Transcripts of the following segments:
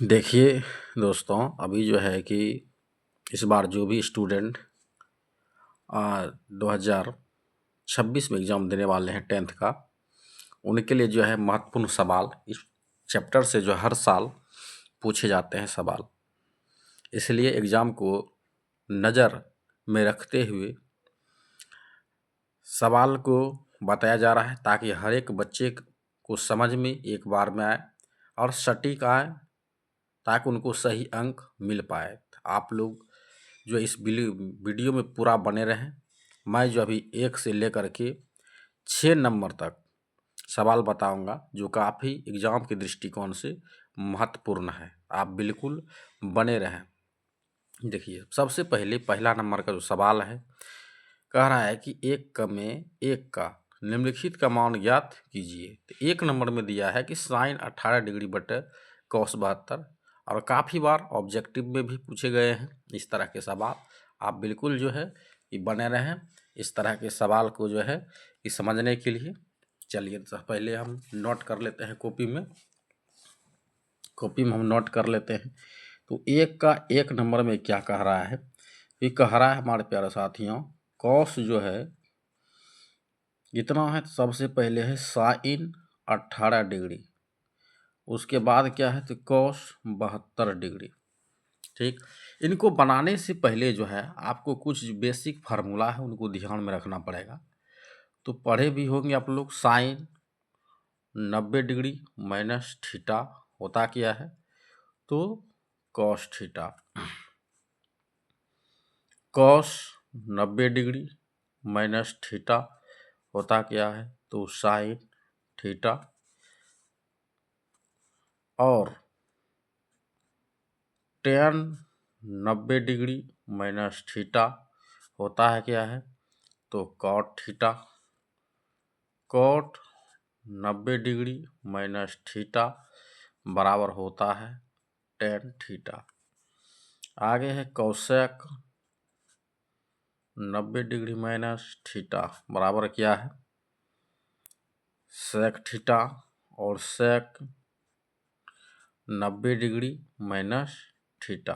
देखिए दोस्तों, अभी जो है कि इस बार जो भी स्टूडेंट 2026 में एग्ज़ाम देने वाले हैं 10th का, उनके लिए जो है महत्वपूर्ण सवाल इस चैप्टर से जो हर साल पूछे जाते हैं सवाल। इसलिए एग्ज़ाम को नज़र में रखते हुए सवाल को बताया जा रहा है ताकि हर एक बच्चे को समझ में एक बार में आए और सटीक आए, ताकि उनको सही अंक मिल पाए। आप लोग जो इस वीडियो में पूरा बने रहें। मैं जो अभी 1 से लेकर के 6 नंबर तक सवाल बताऊंगा, जो काफ़ी एग्ज़ाम के दृष्टिकोण से महत्वपूर्ण है। आप बिल्कुल बने रहें। देखिए, सबसे पहले पहला नंबर का जो सवाल है, कह रहा है कि 1 में 1 का निम्नलिखित का मान ज्ञात कीजिए। तो 1 नंबर में दिया है कि साइन 18 डिग्री बटे कॉस 72, और काफ़ी बार ऑब्जेक्टिव में भी पूछे गए हैं इस तरह के सवाल। आप बिल्कुल जो है कि बने रहें इस तरह के सवाल को जो है कि समझने के लिए। चलिए तो पहले हम नोट कर लेते हैं कॉपी में हम नोट कर लेते हैं। तो 1 का 1 नंबर में क्या कह रहा है? ये कह रहा है हमारे प्यारे साथियों, कॉस जो है कितना है? तो सबसे पहले है साइन 18 डिग्री, उसके बाद क्या है? तो कॉस 72 डिग्री। ठीक, इनको बनाने से पहले जो है आपको कुछ बेसिक फार्मूला है उनको ध्यान में रखना पड़ेगा। तो पढ़े भी होंगे आप लोग, साइन 90 डिग्री माइनस थीटा होता क्या है? तो cos theta. Cos 90 degree minus theta होता क्या है? तो साइन थीटा। और टेन 90 डिग्री माइनस थीटा होता है क्या है? तो cot theta. Cot 90 degree minus theta बराबर होता है टेन थीटा। आगे है कौशेक 90 डिग्री माइनस थीटा बराबर क्या है? Sec theta. और सेक 90 डिग्री माइनस थीटा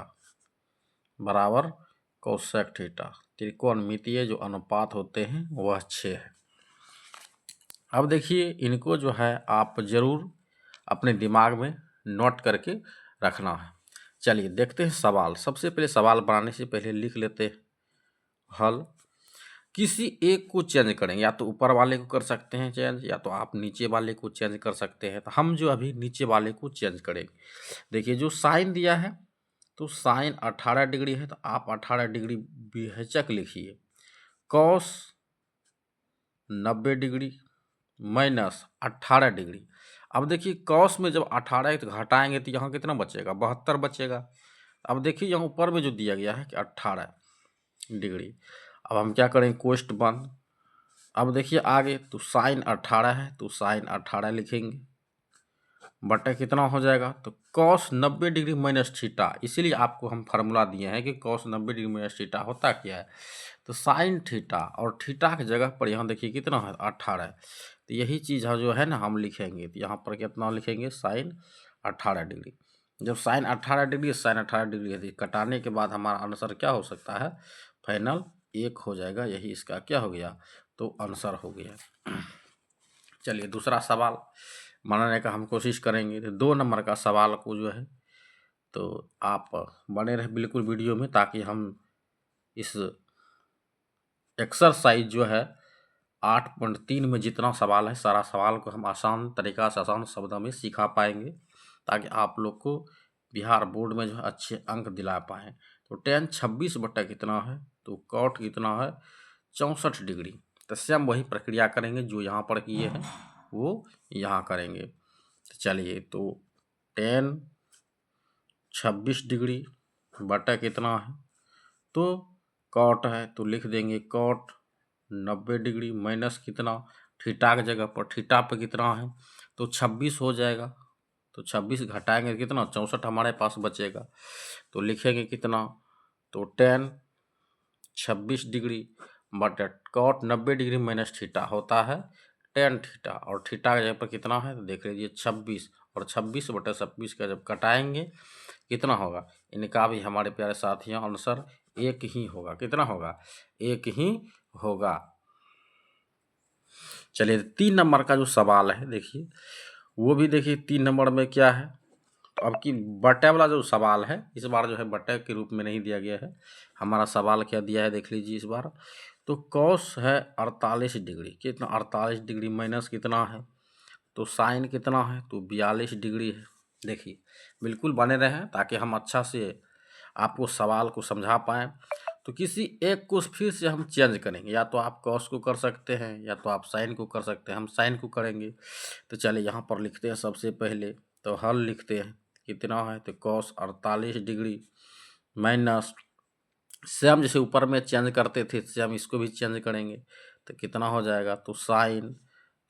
बराबर कौशेक थीटा। त्रिकोणमितीय जो अनुपात होते हैं वह 6 है। अब देखिए, इनको जो है आप ज़रूर अपने दिमाग में नोट करके रखना है। चलिए देखते हैं सवाल। सबसे पहले सवाल बनाने से पहले लिख लेते हैं हल। किसी एक को चेंज करेंगे, या तो ऊपर वाले को कर सकते हैं चेंज, या तो आप नीचे वाले को चेंज कर सकते हैं। तो हम जो अभी नीचे वाले को चेंज करेंगे। देखिए, जो साइन दिया है तो साइन 18 डिग्री है, तो आप 18 डिग्री विभेजक लिखिए। Cos 90 degree minus 18 degree. अब देखिए, कॉस में जब 18 तो घटाएंगे तो यहाँ कितना बचेगा? 72 बचेगा। अब देखिए, यहाँ ऊपर में जो दिया गया है कि 18 डिग्री। अब हम क्या करेंगे? कोष्ट बंद। अब देखिए आगे, तो साइन 18 है तो साइन 18 लिखेंगे, बटा कितना हो जाएगा? तो कॉस 90 डिग्री माइनस थीटा। इसीलिए आपको हम फार्मूला दिए हैं कि कॉस 90 डिग्री माइनस थीटा होता क्या है? तो साइन थीटा। और थीटा की जगह पर यहाँ देखिए कितना है? 18। तो यही चीज़ है जो है ना हम लिखेंगे। तो यहाँ पर कितना लिखेंगे? Sine 18 degree. जब साइन 18 डिग्री साइन 18 डिग्री है, कटाने के बाद हमारा आंसर क्या हो सकता है? फाइनल 1 हो जाएगा। यही इसका क्या हो गया? तो आंसर हो गया। चलिए दूसरा सवाल बनाने का हम कोशिश करेंगे। तो 2 नंबर का सवाल को जो है तो आप बने रहे बिल्कुल वीडियो में, ताकि हम इस एक्सरसाइज जो है 8.3 में जितना सवाल है सारा सवाल को हम आसान तरीका से आसान शब्दों में सिखा पाएंगे, ताकि आप लोग को बिहार बोर्ड में जो है अच्छे अंक दिला पाएँ। तो टेन 26 बटा कितना है? तो कॉट कितना है? 64 डिग्री। तो सेम वही प्रक्रिया करेंगे जो यहाँ पर किए हैं वो यहाँ करेंगे। तो चलिए, तो टेन 26 डिग्री बटा कितना है? तो कॉट है तो लिख देंगे कॉट 90 डिग्री माइनस कितना? थीटा की जगह पर थीटा पे कितना है? तो 26 हो जाएगा। तो 26 घटाएंगे कितना? 64 हमारे पास बचेगा। तो लिखेंगे कितना? तो टेन 26 डिग्री बटा कॉट 90 डिग्री माइनस थीटा होता है टेन थीटा, और थीटा के जगह पर कितना है तो देख लीजिए 26, और 26/26 का जब कटाएंगे कितना होगा, इनका भी हमारे प्यारे साथियों आंसर एक ही होगा। कितना होगा, एक ही होगा। चलिए 3 नंबर का जो सवाल है देखिए, वो भी देखिए 3 नंबर में क्या है। तो अब की बटे वाला जो सवाल है इस बार जो है बटे के रूप में नहीं दिया गया है। हमारा सवाल क्या दिया है देख लीजिए इस बार। तो कॉस है 48 डिग्री, कितना 48 डिग्री माइनस कितना है तो साइन कितना है तो 42 डिग्री है। देखिए बिल्कुल बने रहें ताकि हम अच्छा से आपको सवाल को समझा पाएँ। तो किसी एक को फिर से हम चेंज करेंगे, या तो आप कॉस को कर सकते हैं या तो आप साइन को कर सकते हैं, हम साइन को करेंगे। तो चलिए यहाँ पर लिखते हैं सबसे पहले, तो हल लिखते हैं कितना है तो कॉस 48 डिग्री माइनस, सेम जैसे ऊपर में चेंज करते थे सेम इसको भी चेंज करेंगे तो कितना हो जाएगा तो साइन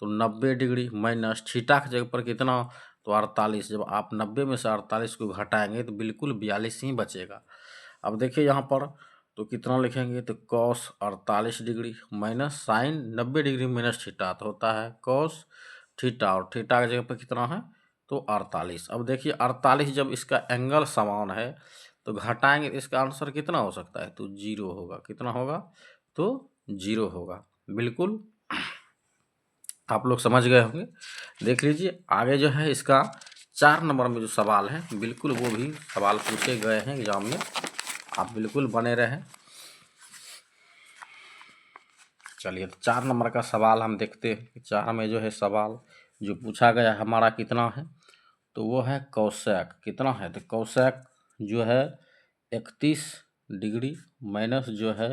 तो 90 डिग्री माइनस थीटा की जगह पर कितना तो 48। जब आप 90 में से 48 को घटाएंगे तो बिल्कुल 42 ही बचेगा। अब देखिए यहाँ पर तो कितना लिखेंगे तो cos 48 degree minus sine 90 degree minus theta तो होता है कॉस थीटा, और थीटा की जगह पर कितना है तो 48। अब देखिए 48 जब इसका एंगल समान है तो घटाएंगे तो इसका आंसर कितना हो सकता है तो 0 होगा। कितना होगा तो 0 होगा। बिल्कुल आप लोग समझ गए होंगे। देख लीजिए आगे जो है इसका 4 नंबर में जो सवाल है बिल्कुल वो भी सवाल पूछे गए हैं एग्जाम में, आप बिल्कुल बने रहें। चलिए तो 4 नंबर का सवाल हम देखते हैं। 4 में जो है सवाल जो पूछा गया हमारा कितना है तो वो है कोसेक, कितना है तो कोसेक जो है 31 डिग्री माइनस जो है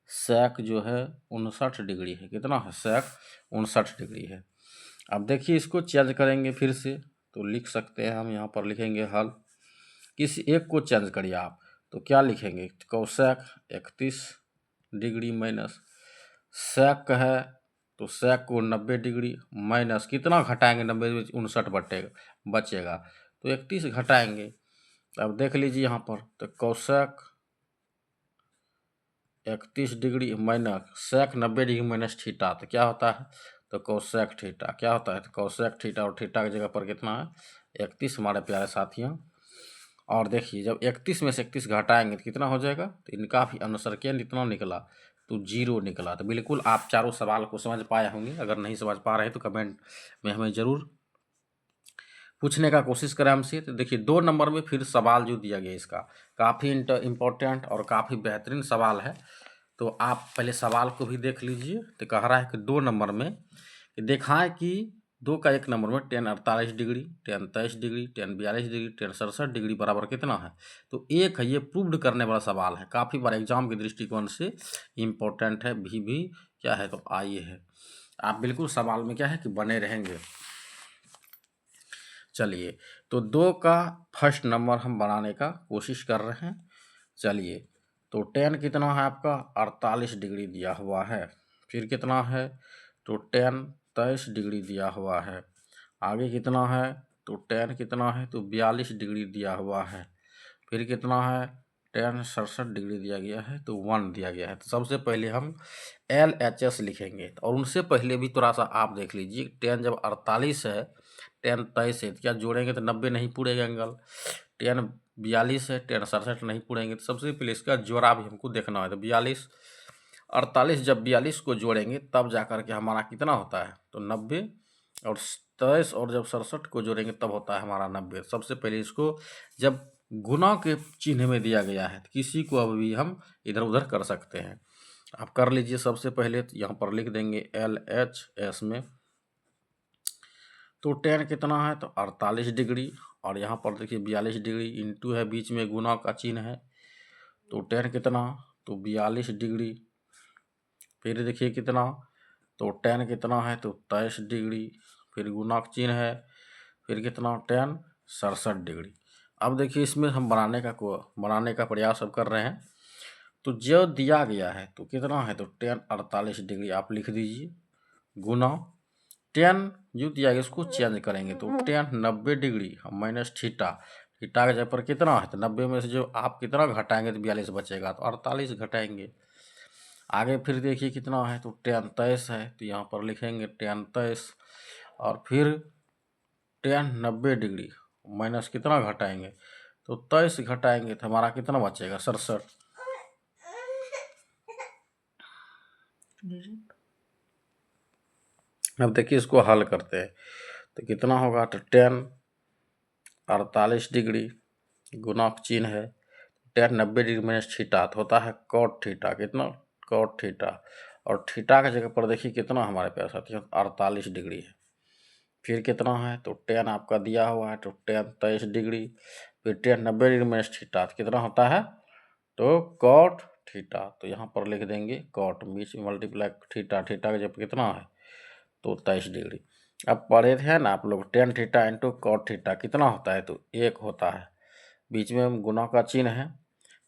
सेक जो है 59 डिग्री है। कितना है सेक 59 डिग्री है। अब देखिए इसको चेंज करेंगे फिर से तो लिख सकते हैं हम, यहाँ पर लिखेंगे हल, किसी एक को चेंज करिए आप तो क्या लिखेंगे कोसेक 31 डिग्री माइनस सेक है तो सेक को 90 डिग्री माइनस कितना घटाएंगे 90 में 59 बचेगा तो 31 घटाएंगे। अब देख लीजिए यहाँ पर तो cosec 31 degree minus sec 90 degree minus theta तो क्या होता है तो कोसेक थीटा, क्या होता है तो कोसेक थीटा, और थीटा की जगह पर कितना है 31 हमारे प्यारे साथियों। और देखिए जब 31 में से 31 घटाएंगे तो कितना हो जाएगा तो इनका भी आंसर क्या कितना निकला तो 0 निकला। तो बिल्कुल आप चारों सवाल को समझ पाए होंगे, अगर नहीं समझ पा रहे तो कमेंट में हमें ज़रूर पूछने का कोशिश करें हमसे। तो देखिए 2 नंबर में फिर सवाल जो दिया गया इसका काफ़ी इम्पोर्टेंट और काफ़ी बेहतरीन सवाल है। तो आप पहले सवाल को भी देख लीजिए। तो कह रहा है कि 2 नंबर में कि दिखाएं कि 2 का 1 नंबर में tan 48 degree, tan 23 degree, tan 42 degree, tan 67 degree बराबर कितना है तो एक है। ये प्रूव्ड करने वाला सवाल है, काफ़ी बार एग्जाम के दृष्टिकोण से इम्पोर्टेंट है। भी क्या है तो आइए है, आप बिल्कुल सवाल में क्या है कि बने रहेंगे। चलिए तो 2 का फर्स्ट नंबर हम बनाने का कोशिश कर रहे हैं। चलिए तो tan कितना है आपका 48 डिग्री दिया हुआ है, फिर कितना है तो tan 23 डिग्री दिया हुआ है, आगे कितना है तो tan कितना है तो 42 डिग्री दिया हुआ है, फिर कितना है tan 67 डिग्री दिया गया है तो 1 दिया गया है। तो सबसे पहले हम LHS लिखेंगे, और उनसे पहले भी थोड़ा सा आप देख लीजिए tan जब 48 है tan 23 है तो क्या जोड़ेंगे तो 90 नहीं पूरेगा एंगल, tan 42 है tan 67 नहीं पूरेंगे। तो सबसे पहले इसका जोड़ा भी हमको देखना है तो 42 48 जब 42 को जोड़ेंगे तब जाकर के हमारा कितना होता है तो 90, और 23 और जब 67 को जोड़ेंगे तब होता है हमारा 90। सबसे पहले इसको जब गुना के चिन्ह में दिया गया है तो किसी को अभी हम इधर उधर कर सकते हैं, आप कर लीजिए। सबसे पहले तो यहाँ पर लिख देंगे LHS में तो tan कितना है तो 48 डिग्री, और यहाँ पर देखिए 42 डिग्री इंटू है बीच में गुना का चिन्ह है तो tan कितना तो 42 डिग्री, फिर देखिए कितना तो tan कितना है तो 23 डिग्री, फिर गुना का चिन्ह है, फिर कितना tan 67 डिग्री। अब देखिए इसमें हम बनाने का प्रयास अब कर रहे हैं। तो जो दिया गया है तो कितना है तो tan 48 डिग्री आप लिख दीजिए, गुना tan जो दिया गया इसको चेंज करेंगे तो tan 90 degree minus theta, theta के जगह पर कितना है तो 90 में से जो आप कितना घटाएंगे तो 42 बचेगा तो 48 घटाएंगे। आगे फिर देखिए कितना है, तो tan 23 है, तो यहाँ पर लिखेंगे tan 23 और फिर tan 90 डिग्री माइनस कितना घटाएंगे, तो 23 घटाएंगे तो हमारा कितना बचेगा 67। अब देखिए इसको हल करते हैं तो कितना होगा, तो tan 48 डिग्री गुना चिन्ह है tan 90 डिग्री माइनस थीटा तो होता है cot थीटा, कितना cot थीटा, और थीटा की जगह पर देखिए कितना हमारे पास आती है 48 डिग्री है। फिर कितना है, तो tan आपका दिया हुआ है, तो tan 23 डिग्री, फिर tan 90 डिग्री माइनस थीटा तो कितना होता है, तो cot थीटा, तो यहाँ पर लिख देंगे cot, बीच में मल्टीप्लाई थीटा, थीटा का जब कितना है तो 23 डिग्री। अब पढ़े थे ना आप लोग tan theta into cot theta कितना होता है, तो 1 होता है, बीच में गुना का चिन्ह है,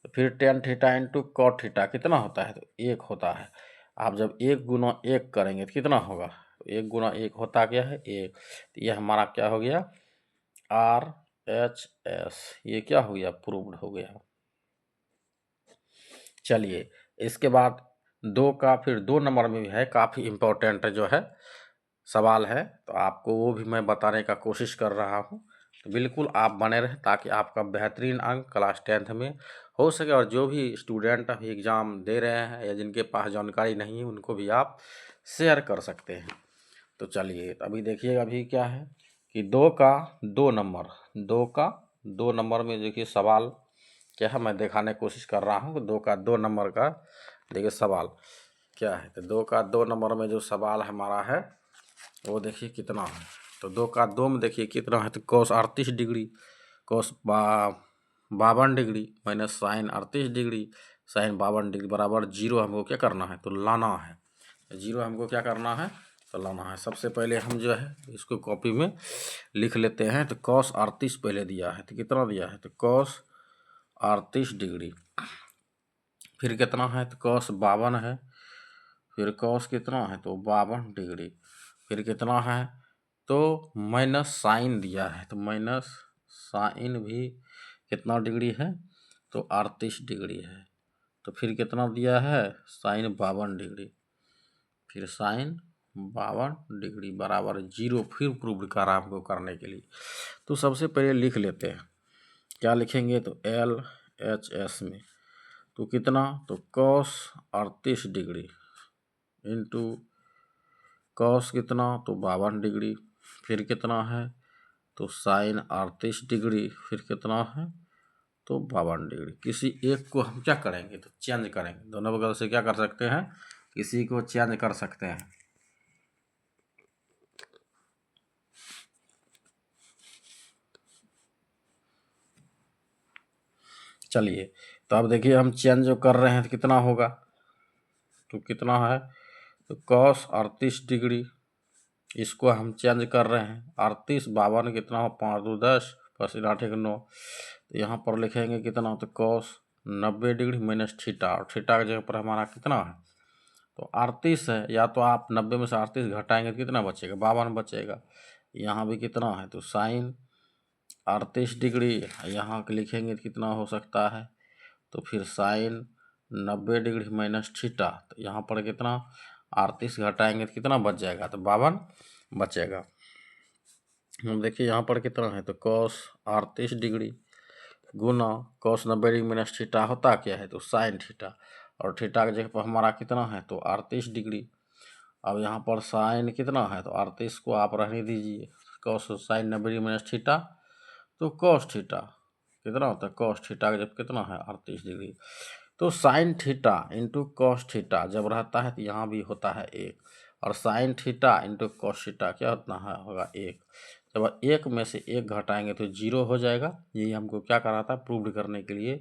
तो फिर tan theta into cot theta कितना होता है, तो 1 होता है। आप जब 1 गुना 1 करेंगे तो कितना होगा, तो 1 गुना 1 होता क्या है 1, तो ये हमारा क्या हो गया RHS, ये क्या हो गया प्रूव्ड हो गया। चलिए इसके बाद 2 का फिर 2 नंबर में भी है, काफ़ी इम्पोर्टेंट जो है सवाल है, तो आपको वो भी मैं बताने का कोशिश कर रहा हूँ, तो बिल्कुल आप बने रहें ताकि आपका बेहतरीन अंक क्लास 10th में हो सके, और जो भी स्टूडेंट अभी एग्ज़ाम दे रहे हैं या जिनके पास जानकारी नहीं है उनको भी आप शेयर कर सकते हैं। तो चलिए अभी देखिएगा अभी क्या है कि 2 का 2 नंबर, 2 का 2 नंबर में देखिए सवाल क्या है, मैं दिखाने की कोशिश कर रहा हूँ। 2 का 2 नंबर का देखिए सवाल क्या है, तो 2 का 2 नंबर में जो सवाल हमारा है वो देखिए कितना है, तो 2 का 2 में देखिए कितना है, तो cos 38 degree, cos 52 degree minus sin 38 degree sin 52 degree बराबर 0 हमको क्या करना है, तो लाना है। 0 हमको क्या करना है, तो लाना है। सबसे पहले हम जो है इसको कॉपी में लिख लेते हैं, तो cos 38 पहले दिया है, तो कितना दिया है, तो cos 38 डिग्री, फिर कितना है, तो cos 52 है, फिर cos कितना है, तो 52 डिग्री, फिर कितना है, तो माइनस साइन दिया है, तो माइनस साइन भी कितना डिग्री है, तो 38 डिग्री है, तो फिर कितना दिया है साइन 52 डिग्री, फिर साइन 52 डिग्री बराबर 0, फिर प्रूव करा हमको करने के लिए। तो सबसे पहले लिख लेते हैं, क्या लिखेंगे, तो LHS में तो कितना, तो cos 38 डिग्री इंटू cos कितना, तो 52 डिग्री, फिर कितना है, तो साइन 38 डिग्री, फिर कितना है, तो 52 डिग्री। किसी एक को हम क्या करेंगे, तो चेंज करेंगे, दोनों बगल से क्या कर सकते हैं, किसी को चेंज कर सकते हैं। चलिए तो अब देखिए हम चेंज जो कर रहे हैं तो कितना होगा, तो कितना है, तो cos 38 डिग्री, इसको हम चेंज कर रहे हैं, 38 52 कितना हो, 5 2 10 + 8 1 9, तो यहाँ पर लिखेंगे कितना, तो cos 90 डिग्री माइनस थीटा, और थीटा की जगह पर हमारा कितना है, तो 38 है, या तो आप 90 में से 38 घटाएंगे तो कितना बचेगा 52 बचेगा। यहाँ भी कितना है, तो साइन 38 डिग्री, यहाँ लिखेंगे तो कितना हो सकता है, तो फिर साइन 90 डिग्री माइनस थीटा, तो यहाँ पर कितना 38 घटाएंगे तो कितना बच जाएगा, तो 52 बचेगा। हम देखिए यहाँ पर कितना है, तो cos 38 डिग्री गुना cos 90 डिग्री माइनस थीटा होता क्या है, तो साइन थीटा, और थीटा की जगह पर हमारा कितना है, तो 38 डिग्री। अब यहाँ पर साइन कितना है, तो 38 को आप रहने दीजिए, cos sine 90 degree minus theta, तो cos थीटा कितना होता है, cos थीटा का जब कितना है 38 डिग्री, तो sine theta into cos theta जब रहता है तो यहाँ भी होता है 1, और sine theta into cos theta क्या होता है, होगा 1। जब 1 में से 1 घटाएंगे तो 0 हो जाएगा, यही हमको क्या करा था प्रूव्ड करने के लिए,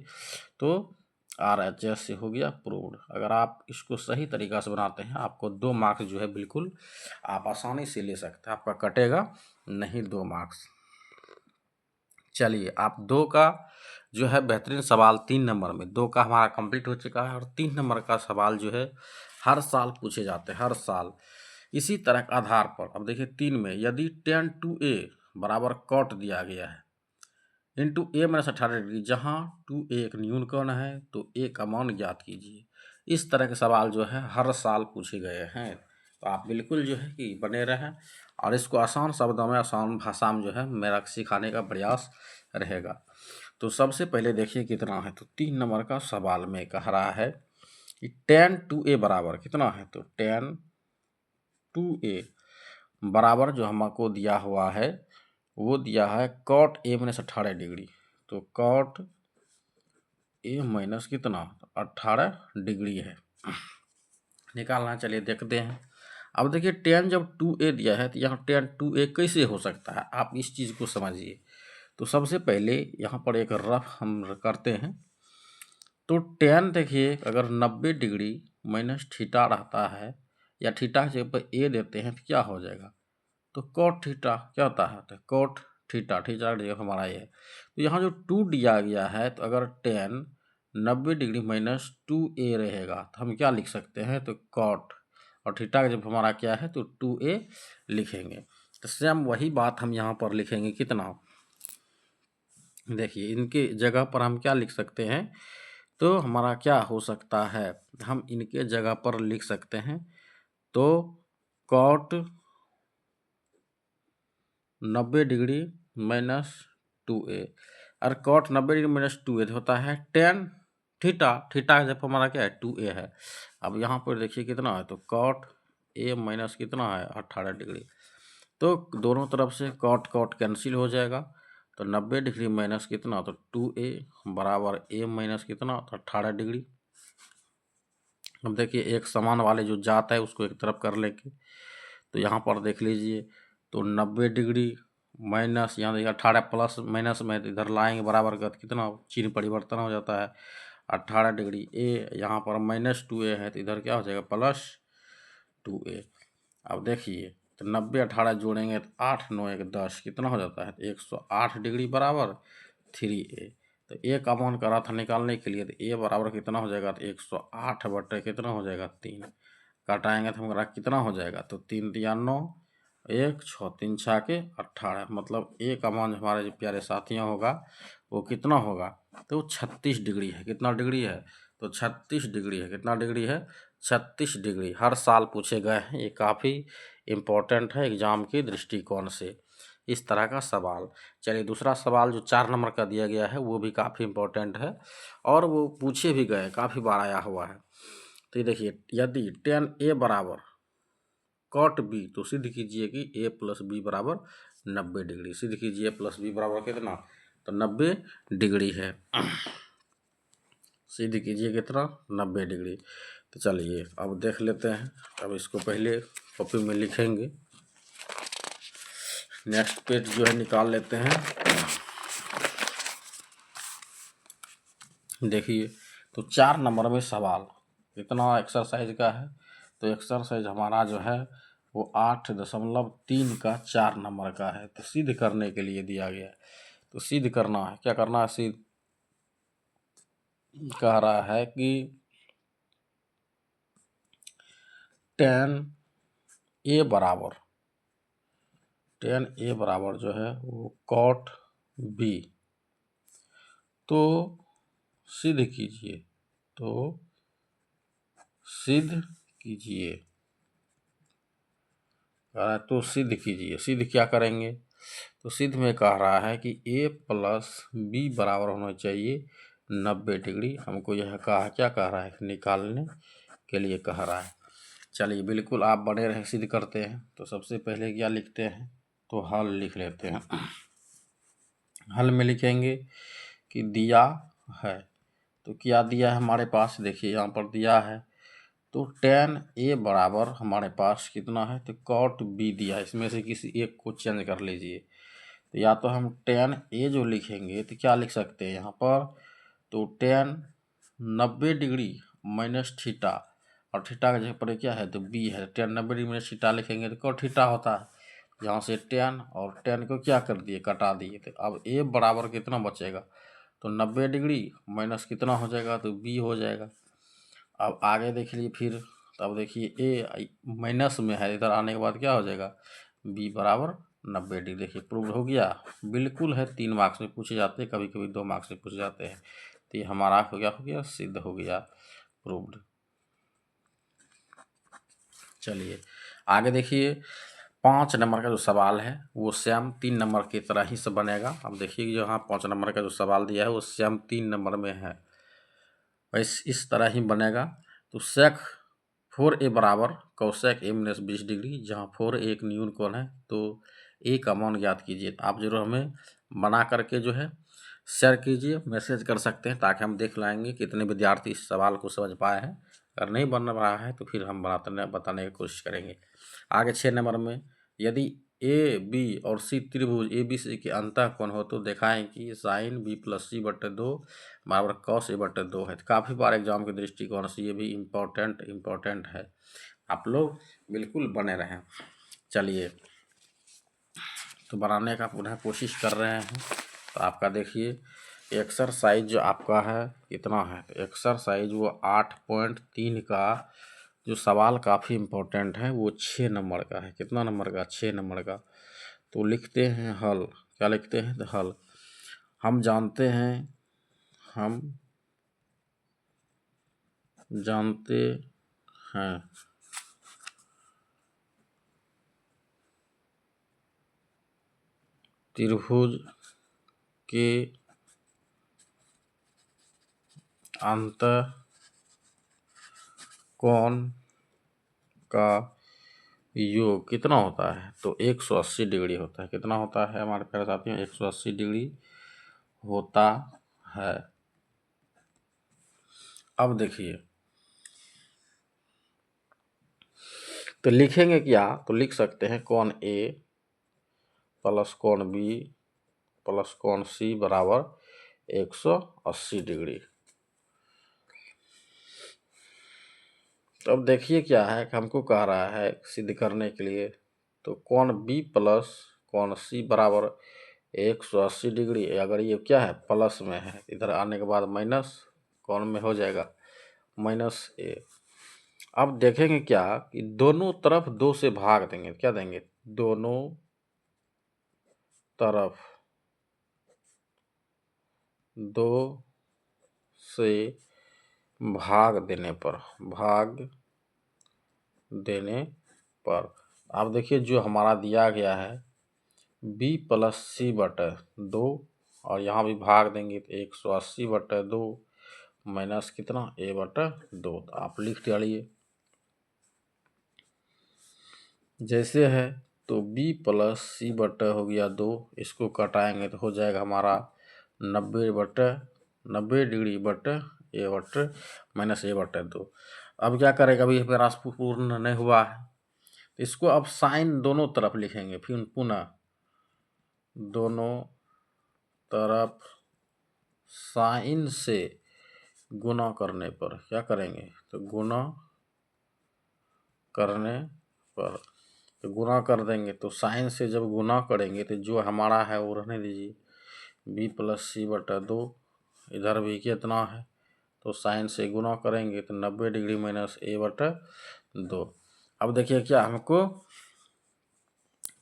तो RHS से हो गया प्रूव्ड। अगर आप इसको सही तरीक़ा से बनाते हैं आपको 2 मार्क्स जो है बिल्कुल आप आसानी से ले सकते हैं, आपका कटेगा नहीं 2 मार्क्स। चलिए आप 2 का जो है बेहतरीन सवाल 3 नंबर में, 2 का हमारा कंप्लीट हो चुका है, और 3 नंबर का सवाल जो है हर साल पूछे जाते हैं, हर साल इसी तरह के आधार पर। अब देखिए 3 में यदि tan 2a बराबर cot दिया गया है इंटू a माइनस 18 डिग्री, जहाँ 2a एक न्यूनकर्ण है तो a का मान ज्ञात कीजिए। इस तरह के सवाल जो है हर साल पूछे गए हैं। तो आप बिल्कुल जो है कि बने रहें और इसको आसान शब्दों में, आसान भाषा में जो है मेरा सिखाने का प्रयास रहेगा। तो सबसे पहले देखिए कितना है, तो 3 नंबर का सवाल में कह रहा है कि tan 2a बराबर कितना है, तो tan 2a बराबर जो हमको दिया हुआ है वो दिया है cot a माइनस 18 डिग्री। तो cot a माइनस कितना, 18 डिग्री है, निकालना। चलिए देखते हैं। अब देखिए tan जब 2a दिया है तो यहाँ tan 2a कैसे हो सकता है, आप इस चीज़ को समझिए। तो सबसे पहले यहाँ पर एक रफ हम करते हैं। तो tan देखिए अगर 90 डिग्री माइनस थीटा रहता है या थीटा के जगह पर a देते हैं तो क्या हो जाएगा, तो cot थीटा क्या होता है, तो cot थीटा, थीटा का जगह हमारा ये है। तो यहाँ जो 2 दिया गया है तो अगर tan 90 डिग्री माइनस 2a रहेगा तो हम क्या लिख सकते हैं, तो cot, और थीटा का जब हमारा क्या है तो 2a लिखेंगे। तो सेम वही बात हम यहाँ पर लिखेंगे कितना, देखिए इनके जगह पर हम क्या लिख सकते हैं, तो हमारा क्या हो सकता है, हम इनके जगह पर लिख सकते हैं तो cot 90 डिग्री माइनस 2a, और cot 90 डिग्री माइनस 2a होता है tan थीटा, थीटा का जब हमारा क्या है 2a है। अब यहाँ पर देखिए कितना है, तो cot a माइनस कितना है 18 डिग्री। तो दोनों तरफ से cot cot कैंसिल हो जाएगा, तो 90 डिग्री माइनस कितना, तो 2a बराबर a माइनस कितना, तो 18 डिग्री। अब देखिए एक समान वाले जो जात है उसको एक तरफ कर लेंगे, तो यहाँ पर देख लीजिए तो 90 डिग्री माइनस, यहाँ देखिए 18 प्लस माइनस में इधर लाएंगे बराबर का, कितना चिन्ह परिवर्तन हो जाता है, 18 डिग्री a, यहाँ पर माइनस 2a है तो इधर क्या हो जाएगा प्लस 2a। अब देखिए तो 90 18 जोड़ेंगे तो 8 9 1 10 कितना हो जाता है, 108 डिग्री बराबर 3a। तो a का मान करा था निकालने के लिए, तो a बराबर कितना हो जाएगा, तो 108 बटे कितना हो जाएगा 3, काटाएंगे तो हमारा कितना हो जाएगा, तो 3 दिया 9, 1 6 3 6 के 18, मतलब a का मान हमारे जो प्यारे साथियों होगा वो कितना होगा, तो 36 डिग्री है। कितना डिग्री है, तो 36 डिग्री है। कितना डिग्री है, 36 डिग्री। हर साल पूछे गए हैं, ये काफ़ी इम्पोर्टेंट है एग्जाम के दृष्टिकोण से, इस तरह का सवाल। चलिए दूसरा सवाल जो 4 नंबर का दिया गया है वो भी काफ़ी इम्पोर्टेंट है और वो पूछे भी गए, काफ़ी बार आया हुआ है। तो ये देखिए यदि tan a बराबर cot b, तो सिद्ध कीजिए कि a प्लस बी बराबर 90 डिग्री। सिद्ध कीजिए प्लस बी बराबर कितना, तो 90 डिग्री है। सिद्ध कीजिए कितना, 90 डिग्री। तो चलिए अब देख लेते हैं। अब इसको पहले कॉपी में लिखेंगे, नेक्स्ट पेज जो है निकाल लेते हैं। देखिए तो 4 नंबर में सवाल कितना एक्सरसाइज का है, तो एक्सरसाइज हमारा जो है वो 8.3 का 4 नंबर का है। तो सिद्ध करने के लिए दिया गया है, तो सिद्ध करना है, क्या करना है, सिद्ध कह रहा है कि tan a बराबर जो है वो cot b, तो सिद्ध कीजिए, तो सिद्ध कीजिए, तो सिद्ध कीजिए। सिद्ध क्या करेंगे, तो सिद्ध में कह रहा है कि a प्लस बी बराबर होना चाहिए 90 डिग्री। हमको यह कहा, क्या कह रहा है, निकालने के लिए कह रहा है। चलिए बिल्कुल आप बने रहें, सिद्ध करते हैं। तो सबसे पहले क्या लिखते हैं, तो हल लिख लेते हैं। हल में लिखेंगे कि दिया है, तो क्या दिया है हमारे पास, देखिए यहाँ पर दिया है, तो tan a बराबर हमारे पास कितना है, तो cot b दिया है। इसमें से किसी एक को चेंज कर लीजिए, तो या तो हम tan a जो लिखेंगे तो क्या लिख सकते हैं यहाँ पर, तो tan 90 डिग्री माइनस थीटा, और थीटा का जगह पर क्या है, तो b है, tan 90 डिग्री माइनस थीटा लिखेंगे तो cot थीटा होता है। यहाँ से tan और tan को क्या कर दिए, कटा दिए। तो अब a बराबर कितना बचेगा, तो 90 डिग्री माइनस कितना हो जाएगा, तो b हो जाएगा। अब आगे देख लीजिए फिर, तब देखिए a माइनस में है, इधर आने के बाद क्या हो जाएगा, b बराबर 90 डिग्री। देखिए प्रूव हो गया, बिल्कुल है। 3 मार्क्स में पूछे जाते हैं, कभी कभी 2 मार्क्स में पूछे जाते हैं। तो ये हमारा हो गया सिद्ध हो गया, प्रूव्ड। चलिए आगे देखिए 5 नंबर का जो सवाल है वो सेम 3 नंबर की तरह ही से बनेगा। अब देखिए जो यहाँ 5 नंबर का जो सवाल दिया है वो सेम 3 नंबर में है, इस तरह ही बनेगा। तो सेक 4a बराबर कौशेक a माइनस 20 डिग्री, जहाँ 4 एक न्यून कोण है तो a का मान ज्ञात कीजिए। आप जरूर हमें बना करके जो है शेयर कीजिए, मैसेज कर सकते हैं ताकि हम देख लाएंगे कितने विद्यार्थी इस सवाल को समझ पाए हैं। अगर नहीं बन रहा है तो फिर हम बताने की कोशिश करेंगे। आगे 6 नंबर में यदि ए बी और सी त्रिभुज ए बी सी के अंतः कोण हो तो दिखाएं कि साइन बी प्लस सी बटे 2 बराबर कॉस ए बटे 2 है। काफ़ी बार एग्जाम के दृष्टिकोण से ये भी इम्पोर्टेंट है, आप लोग बिल्कुल बने रहें। चलिए तो बनाने का पुनः कोशिश कर रहे हैं। तो आपका देखिए एक्सरसाइज जो आपका है कितना है, तो एक्सरसाइज वो 8.3 का जो सवाल काफ़ी इम्पोर्टेंट है वो 6 नंबर का है। कितना नंबर का? 6 नंबर का। तो लिखते हैं हल। क्या लिखते हैं? तो हल। हम जानते हैं त्रिभुज के अंतः कोण का योग कितना होता है? तो 180 डिग्री होता है। कितना होता है हमारे प्यारे साथियों? 180 डिग्री होता है। अब देखिए तो लिखेंगे क्या? तो लिख सकते हैं कोण ए प्लस कोण बी प्लस कोण सी बराबर 180 डिग्री। तो अब देखिए क्या है कि हमको कह रहा है सिद्ध करने के लिए, तो कोण बी प्लस कोण सी बराबर 180 डिग्री। अगर ये क्या है प्लस में है, इधर आने के बाद माइनस कोण में हो जाएगा माइनस ए। अब देखेंगे क्या कि दोनों तरफ 2 से भाग देंगे। क्या देंगे? दोनों तरफ 2 से भाग देने पर आप देखिए जो हमारा दिया गया है b प्लस सी बटे 2 और यहाँ भी भाग देंगे तो 180 बटे 2 माइनस कितना a बटे 2। तो आप लिख डालिए जैसे है। तो b प्लस सी बटे हो गया 2, इसको कटाएंगे तो हो जाएगा हमारा 90 डिग्री बटे a बटे माइनस a बटे 2। अब क्या करेगा? अभी मेरा पूर्ण नहीं हुआ है, इसको अब साइन दोनों तरफ लिखेंगे। फिर पुनः दोनों तरफ साइन से गुना करने पर क्या करेंगे? तो गुना करने पर तो गुना कर देंगे। तो साइन से जब गुना करेंगे तो जो हमारा है वो रहने दीजिए b प्लस सी बटा 2, इधर भी कितना है तो साइन से गुना करेंगे तो 90 डिग्री माइनस a बटा 2। अब देखिए क्या हमको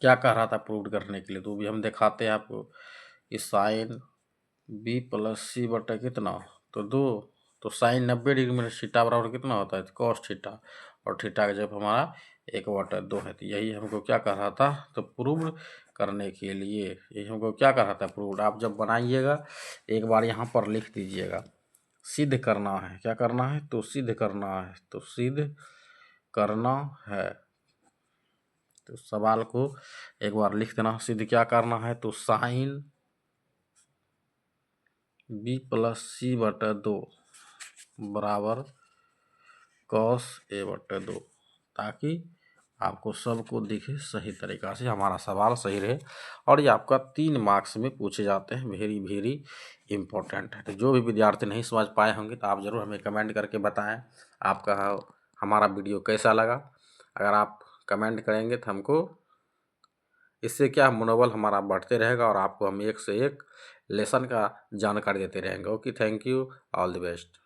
क्या कह रहा था प्रूव करने के लिए, तो भी हम दिखाते हैं आपको कि साइन b प्लस सी बटा कितना तो 2, तो साइन 90 डिग्री में थीटा बराबर कितना होता है? तो कॉस थीटा, और थीटा का जब हमारा 1/2 है। तो यही हमको क्या कर रहा था? तो प्रूव करने के लिए यही हमको क्या कर रहा था? प्रूव। आप जब बनाइएगा एक बार यहाँ पर लिख दीजिएगा, सिद्ध करना है। क्या करना है? तो सिद्ध करना है। तो सिद्ध करना है तो सवाल को एक बार लिख देना। सिद्ध क्या करना है? तो साइन b प्लस सी बटे 2 बराबर कॉस a बटे 2, ताकि आपको सबको दिखे सही तरीक़ा से, हमारा सवाल सही रहे। और ये आपका 3 मार्क्स में पूछे जाते हैं, वेरी इम्पोर्टेंट है। तो जो भी विद्यार्थी नहीं समझ पाए होंगे तो आप ज़रूर हमें कमेंट करके बताएं आपका हमारा वीडियो कैसा लगा। अगर आप कमेंट करेंगे तो हमको इससे क्या मनोबल हमारा बढ़ते रहेगा और आपको हम एक से एक लेसन का जानकारी देते रहेंगे। Okay, thank you, all the best.